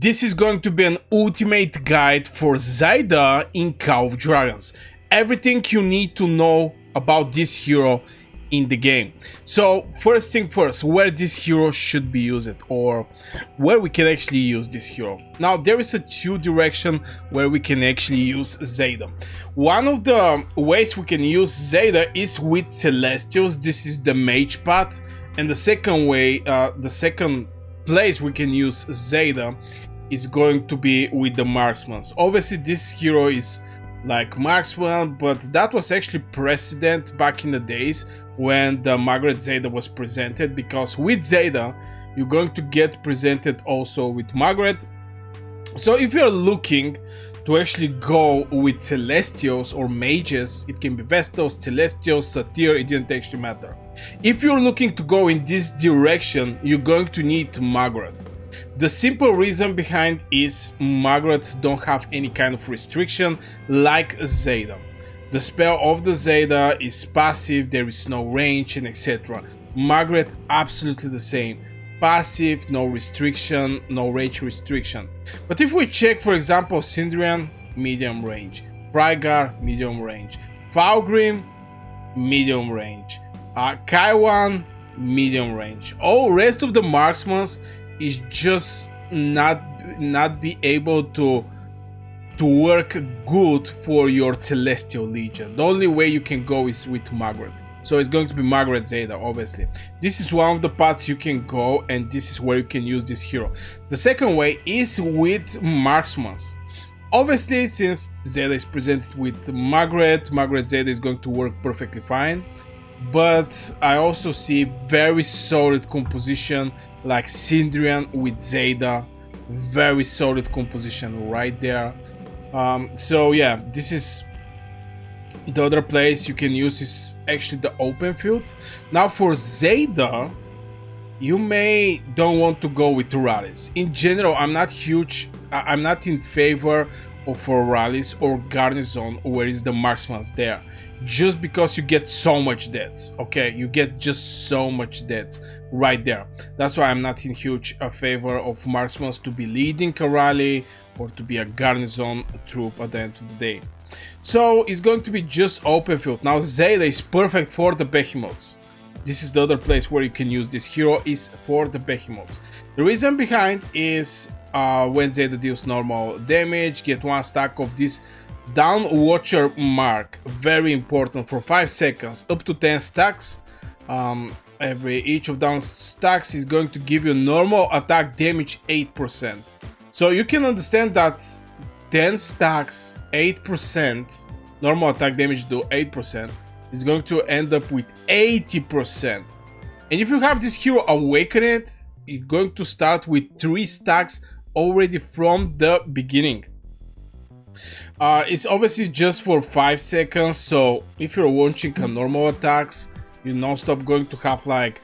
This is going to be an ultimate guide for Zayda in Call of Dragons. Everything you need to know about this hero in the game. So first thing first, where this hero should be used, or where we can actually use this hero. Now there is a two direction where we can actually use Zayda. One of the ways we can use Zayda is with Celestials. This is the mage path, and the second way, the second place we can use Zayda is going to be with the marksmen. Obviously this hero is like marksman, but that was actually precedent back in the days when the Maggrat Zayda was presented, because with Zayda you're going to get presented also with Maggrat. So if you're looking to actually go with Celestials or mages, it can be Vestos, Celestials, Satyr, it didn't actually matter. If you're looking to go in this direction, you're going to need Maggrat. The simple reason behind is Maggrats don't have any kind of restriction like Zayda. The spell of the Zayda is passive, there is no range and etc. Maggrat absolutely the same. Passive, no restriction, no range restriction. But if we check, for example, Syndrian, medium range. Burgas, medium range. Falgrim, medium range. Kaiwan, medium range. All rest of the marksmen is just not be able to work good for your Celestial Legion. The only way you can go is with Maggrat. So it's going to be Maggrat Zayda, obviously. This is one of the paths you can go, and this is where you can use this hero. The second way is with marksmen. Obviously, since Zayda is presented with Maggrat Zayda is going to work perfectly fine. But I also see very solid composition like Syndrian with Zayda. Very solid composition right there. So yeah, this is the other place you can use is actually the open field. Now for Zayda, you may don't want to go with rallies. In general, I'm not in favor of rallies or garrison where is the marksmen there, just because you get so much deaths. Okay, you get just so much deaths right there. That's why I'm not in huge favor of marksmen to be leading a rally or to be a garrison troop at the end of the day. So it's going to be just open field. Now Zayda is perfect for the behemoths. This is the other place where you can use this hero, is for the behemoths. The reason behind is when Zayda deals normal damage, get one stack of this Dawnwatcher Mark, very important, for 5 seconds, up to 10 stacks. Each of down stacks is going to give you normal attack damage 8%. So you can understand that 10 stacks, 8%, normal attack damage do 8%, is going to end up with 80%. And if you have this hero Awakened, you're going to start with 3 stacks already from the beginning. It's obviously just for 5 seconds, so if you're launching a normal attacks, you're non-stop going to have like,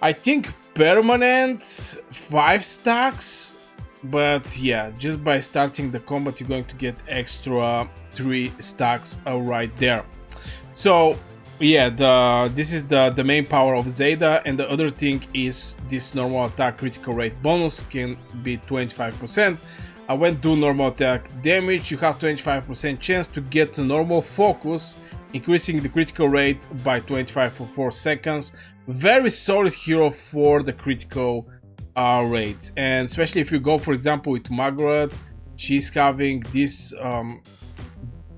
I think, permanent 5 stacks. But yeah, just by starting the combat you're going to get extra 3 stacks right there. So yeah, this is the main power of Zayda. And the other thing is this normal attack critical rate bonus can be 25%. When do normal attack damage, you have 25% chance to get normal focus, increasing the critical rate by 25 for 4 seconds. Very solid hero for the critical rates, and especially if you go, for example, with Maggrat, she's having this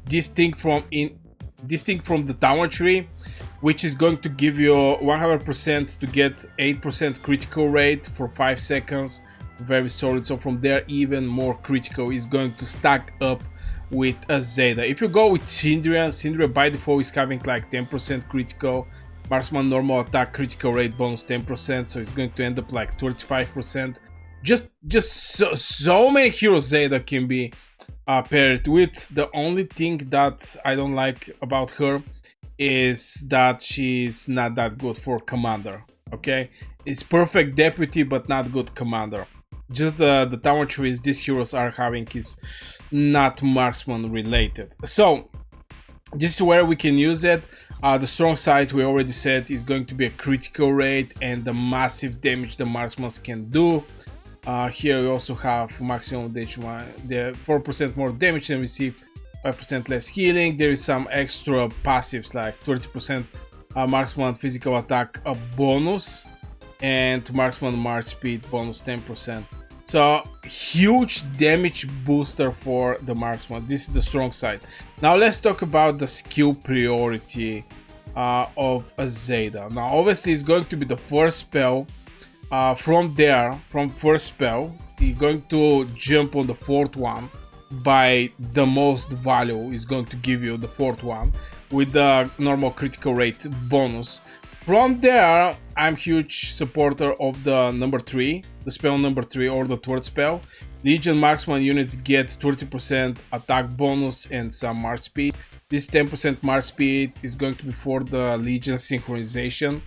this thing from the tower tree, which is going to give you 100% to get 8% critical rate for 5 seconds. Very solid. So from there, even more critical is going to stack up with a Zayda. If you go with Syndrian by default is having like 10% critical. Marksman normal attack critical rate bonus 10%, so it's going to end up like 35%. Just so many heroes Zayda can be paired with. The only thing that I don't like about her is that she's not that good for commander. Okay, it's perfect deputy but not good commander. Just the tower trees these heroes are having is not marksman related. So this is where we can use it. The strong side, we already said, is going to be a critical rate and the massive damage the marksmen can do. Here we also have maximum damage, the 4% more damage and receive 5% less healing. There is some extra passives like 30% marksman physical attack bonus and marksman march speed bonus 10%. So huge damage booster for the marksman. This is the strong side. Now let's talk about the skill priority of a Zayda. Now obviously it's going to be the first spell. From first spell, you're going to jump on the fourth one by the most value is going to give you the fourth one with the normal critical rate bonus. From there, I'm huge supporter of the number 3, the spell number 3 or the third spell. Legion marksman units get 30% attack bonus and some march speed. This 10% march speed is going to be for the Legion synchronization.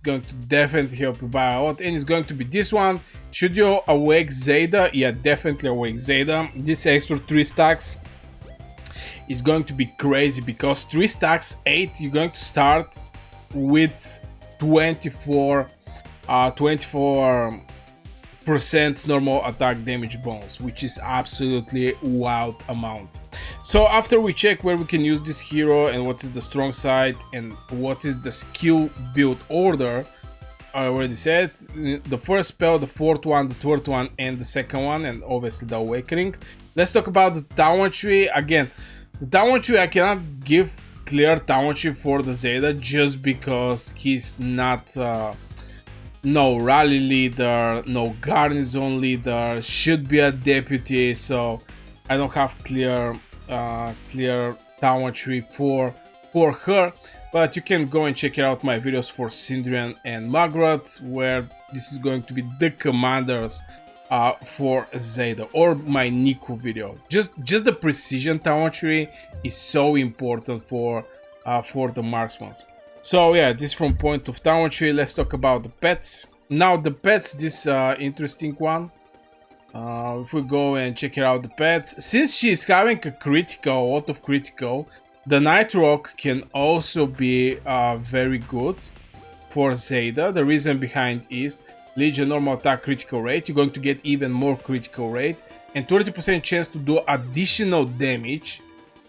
Going to definitely help you buy a lot, and it's going to be this one. Should you awake Zayda? Yeah, definitely awake Zayda. This extra 3 stacks is going to be crazy because 3 stacks 8, you're going to start with 24% normal attack damage bonus, which is absolutely wild amount. So after we check where we can use this hero and what is the strong side and what is the skill build order, I already said the first spell, the fourth one, the third one, and the second one, and obviously the awakening. Let's talk about the Dawnwatcher. Again, the Dawnwatcher, I cannot give clear Dawnwatcher for the Zayda just because he's not no rally leader, no garrison leader, should be a deputy, so I don't have clear Dawnwatcher for her, but you can go and check out my videos for Syndrian and Maggrat, where this is going to be the commanders for Zayda, or my Niku video. Just the precision Dawnwatcher is so important for the marksmen. So yeah, this from point of Dawnwatcher. Let's talk about the pets. Now the pets, this interesting one. If we go and check out the pets, since she's having a lot of critical, the Nitrog can also be very good for Zayda. The reason behind is Legion normal attack critical rate. You're going to get even more critical rate and 30% chance to do additional damage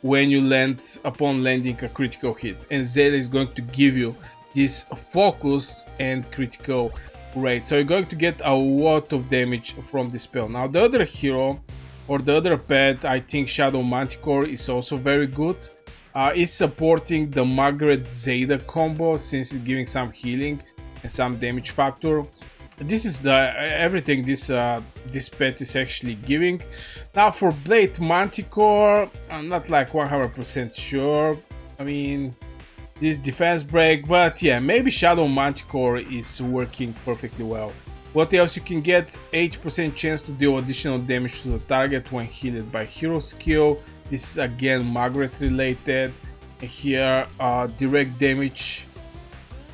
when you land upon landing a critical hit. And Zayda is going to give you this focus and critical rate, so you're going to get a lot of damage from this spell. Now the other hero or the other pet, I think Shadow Manticore is also very good. Is supporting the Maggrat Zayda combo since it's giving some healing and some damage factor. This is the everything this pet is actually giving. Now for Blade Manticore, I'm not like 100% sure. I mean, this defense break, but yeah, maybe Shadow Manticore is working perfectly well. What else you can get? 80% chance to deal additional damage to the target when healed by hero skill. This is again Maggrat related. And here direct damage,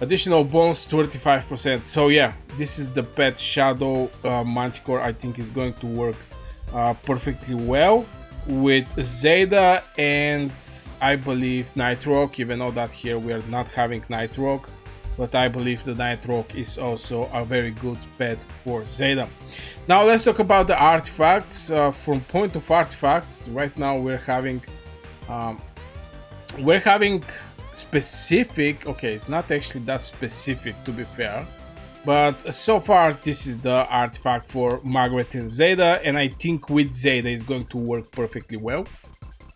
additional bonus 35%. So yeah, this is the pet Shadow Manticore. I think is going to work perfectly well with Zayda and I believe Nitrog, even though that here we are not having Nitrog, but I believe the Nitrog is also a very good pet for Zayda. Now let's talk about the artifacts. From point of artifacts, right now we're having specific. Okay, it's not actually that specific to be fair, but so far this is the artifact for Maggrat and Zayda, and I think with Zayda is going to work perfectly well.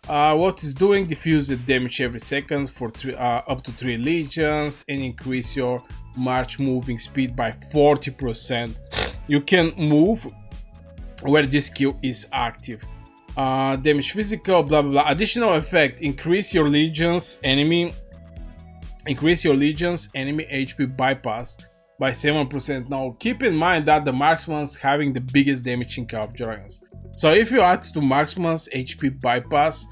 What it's doing, diffuse the damage every second for up to 3 legions and increase your march moving speed by 40%. You can move where this skill is active. Damage physical, blah blah blah. Additional effect, increase your legions enemy HP bypass by 7%. Now keep in mind that the marksman's having the biggest damage in Call of Dragons. So if you add to marksman's HP bypass,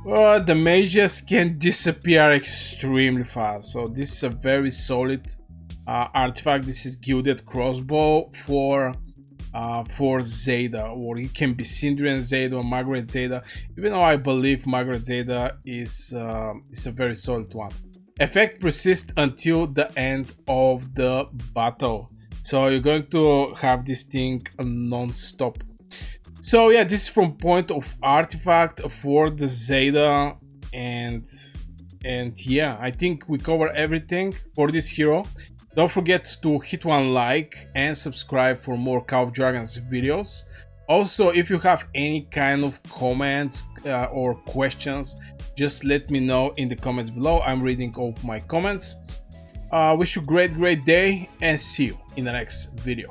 the mages can disappear extremely fast. So this is a very solid artifact. This is Gilded Crossbow for Zayda, or it can be Syndrian Zayda or Maggrat Zayda, even though I believe Maggrat Zayda is a very solid one. Effect persists until the end of the battle. So you're going to have this thing non-stop. So yeah, this is from point of artifact for the Zayda, and yeah, I think we cover everything for this hero. Don't forget to hit one like and subscribe for more Call of Dragons videos. Also, if you have any kind of comments or questions, just let me know in the comments below. I'm reading all of my comments. Wish you a great day and see you in the next video.